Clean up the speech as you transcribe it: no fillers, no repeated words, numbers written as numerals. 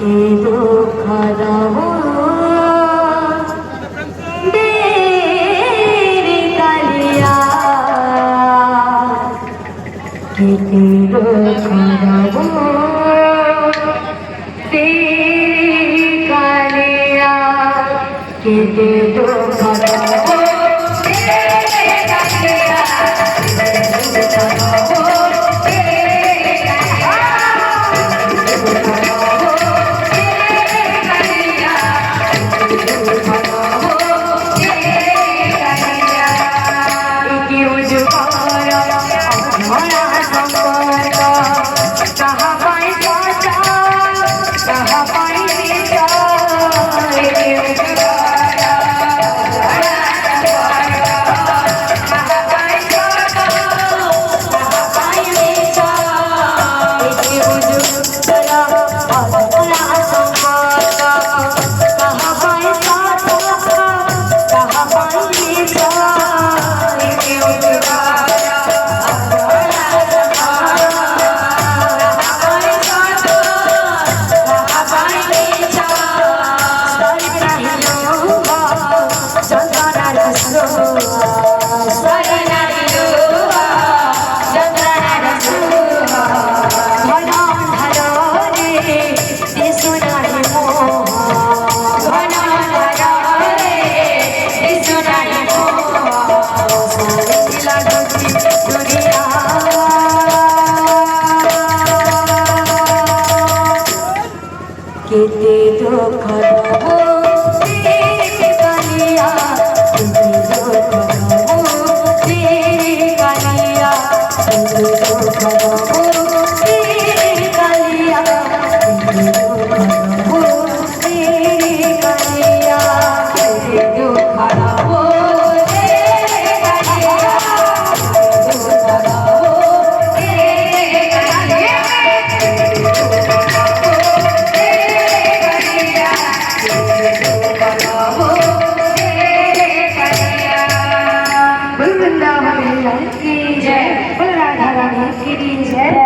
কেটে দুঃখ দাও দেরি কালিয়া কেটে দুঃখ দাও দেরি কালিয়া কেটে দুঃখ দাও কেটে দুঃখ দাও দেরি কালিয়া কেটে দুঃখ দাও দেরি কালিয়া কেটে দুঃখ দাও দেরি কালিয়া কেটে দুঃখ দাও দেরি কালিয়া কেটে দুঃখ দাও দেরি কালিয়া কেটে দুঃখ দাও দেরি কালিয়া वृंदावन की जय, राधा रानी की जय।